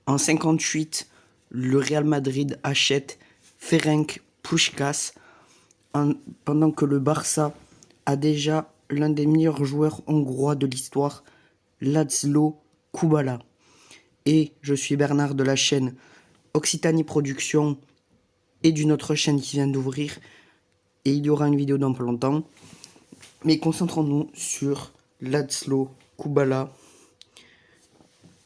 En 58, le Real Madrid achète Ferenc Puskás pendant que le Barça a déjà l'un des meilleurs joueurs hongrois de l'histoire, László Kubala. Et je suis Bernard de la chaîne Occitanie Productions et d'une autre chaîne qui vient d'ouvrir. Et il y aura une vidéo dans pas longtemps. Mais concentrons-nous sur László Kubala.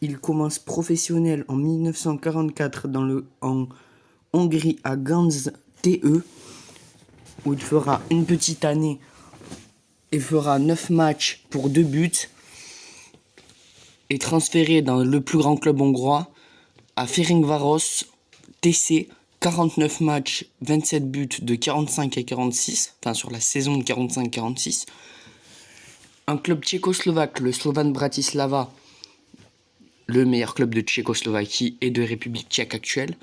Il commence professionnel en 1944 en Hongrie à Ganz TE, où il fera une petite année et fera 9 matchs pour 2 buts. Est transféré dans le plus grand club hongrois à Ferencváros TC, 49 matchs, 27 buts de 45 à 46, enfin sur la saison de 45-46. Un club tchécoslovaque, le Slovan Bratislava, le meilleur club de Tchécoslovaquie et de République tchèque actuelle.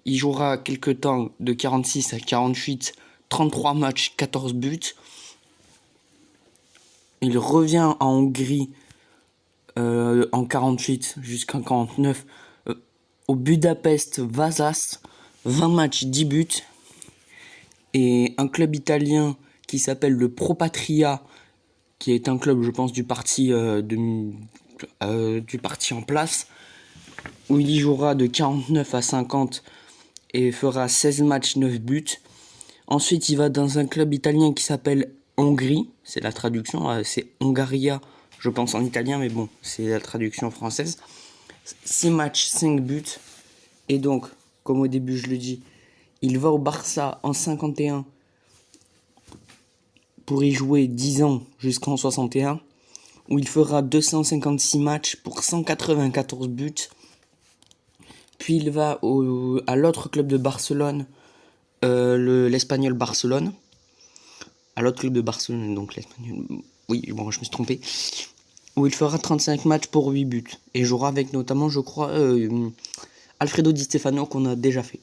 Il jouera quelques temps de 46 à 48, 33 matchs, 14 buts. Il revient en Hongrie en 48 jusqu'en 49 au Budapest Vasas, 20 matchs, 10 buts. Et un club italien qui s'appelle le Pro Patria, qui est un club, je pense, du parti en place, où il y jouera de 49 à 50 et fera 16 matchs, 9 buts. Ensuite, il va dans un club italien qui s'appelle Hongrie, c'est la traduction, c'est Hongaria, je pense en italien, mais bon, c'est la traduction française. 6 matchs, 5 buts. Et donc, comme au début je le dis, il va au Barça en 51 pour y jouer 10 ans jusqu'en 61, où il fera 256 matchs pour 194 buts. Puis il va à l'autre club de Barcelone, l'Espagnol Barcelone. À l'autre club de Barcelone, donc l'Espagnol. Oui, bon, je me suis trompé. Où il fera 35 matchs pour 8 buts. Et jouera avec notamment, je crois, Alfredo Di Stefano qu'on a déjà fait.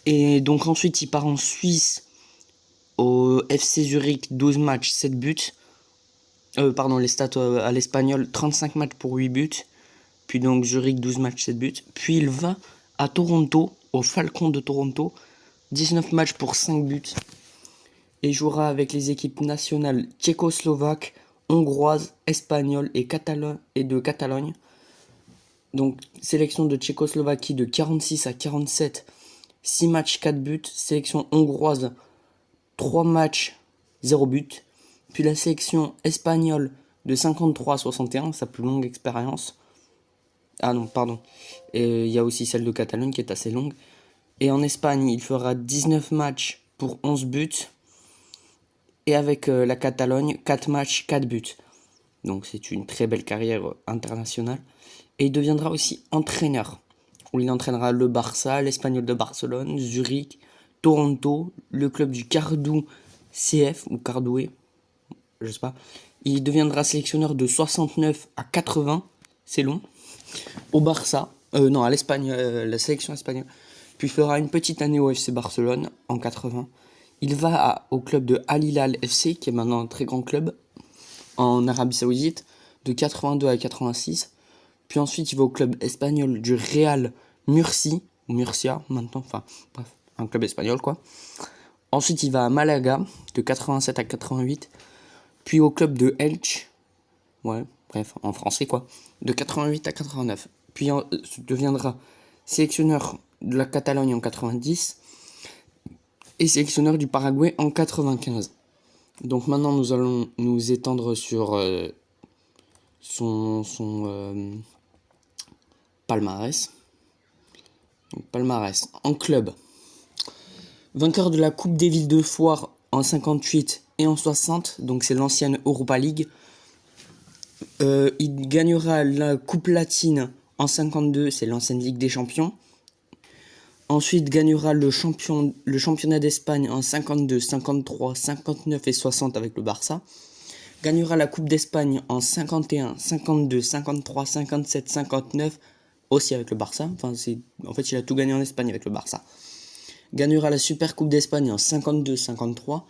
Et donc ensuite, il part en Suisse au FC Zurich, 12 matchs, 7 buts. Les stats à l'Espagnol, 35 matchs pour 8 buts. Puis donc Zurich, 12 matchs, 7 buts. Puis il va à Toronto, au Falcon de Toronto, 19 matchs pour 5 buts. Et jouera avec les équipes nationales tchécoslovaques, hongroises, espagnoles et de Catalogne. Donc sélection de Tchécoslovaquie de 46 à 47, 6 matchs, 4 buts. Sélection hongroise, 3 matchs, 0 but. Puis la sélection espagnole de 53 à 61, sa plus longue expérience. Ah non, pardon. Et il y a aussi celle de Catalogne qui est assez longue. Et en Espagne, il fera 19 matchs pour 11 buts. Et avec la Catalogne, 4 matchs, 4 buts. Donc c'est une très belle carrière internationale. Et il deviendra aussi entraîneur, où il entraînera le Barça, l'Espagnol de Barcelone, Zurich, Toronto, le club du Cardoux CF, ou Cardoué, je sais pas. Il deviendra sélectionneur de 69 à 80, c'est long, au Barça, à l'Espagne, la sélection espagnole. Puis il fera une petite année au FC Barcelone en 80. Il va au club de Al Hilal FC, qui est maintenant un très grand club, en Arabie Saoudite, de 82 à 86. Puis ensuite, il va au club espagnol du Real Murcia maintenant, enfin bref, un club espagnol quoi. Ensuite, il va à Malaga, de 87 à 88. Puis au club de Elche, en français quoi, de 88 à 89. Puis deviendra sélectionneur de la Catalogne en 90 et sélectionneur du Paraguay en 95. Donc maintenant, nous allons nous étendre sur son palmarès. Donc, palmarès en club. Vainqueur de la Coupe des Villes de Foire en 58 et en 60, donc c'est l'ancienne Europa League. Il gagnera la Coupe Latine en 52, c'est l'ancienne Ligue des Champions. Ensuite gagnera le championnat d'Espagne en 52, 53, 59 et 60 avec le Barça. Gagnera la Coupe d'Espagne en 51, 52, 53, 57, 59 aussi avec le Barça. En fait, il a tout gagné en Espagne avec le Barça. Gagnera la Super Coupe d'Espagne en 52, 53.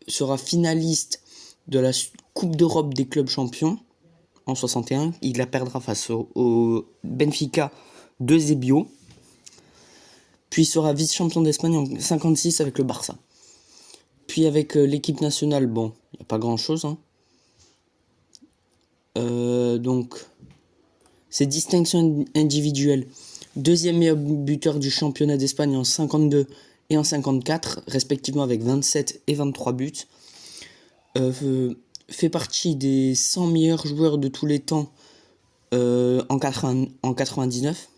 Sera finaliste de la Coupe d'Europe des clubs champions en 61. Il la perdra face au Benfica de Zebio. Puis il sera vice-champion d'Espagne en 56 avec le Barça. Puis avec l'équipe nationale, bon, il n'y a pas grand-chose. Hein. Donc, ses distinctions individuelles. Deuxième meilleur buteur du championnat d'Espagne en 52 et en 54, respectivement avec 27 et 23 buts. Fait partie des 100 meilleurs joueurs de tous les temps en 99.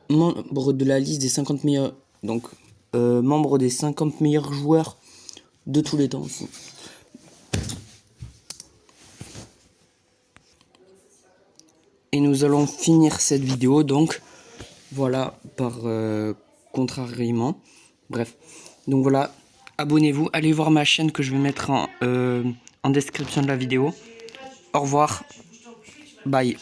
Membre de la liste des 50 meilleurs... Donc, membre des 50 meilleurs joueurs de tous les temps aussi. Et nous allons finir cette vidéo, donc, voilà, par contrariement. Bref, donc voilà, abonnez-vous, allez voir ma chaîne que je vais mettre en description de la vidéo. Au revoir, bye.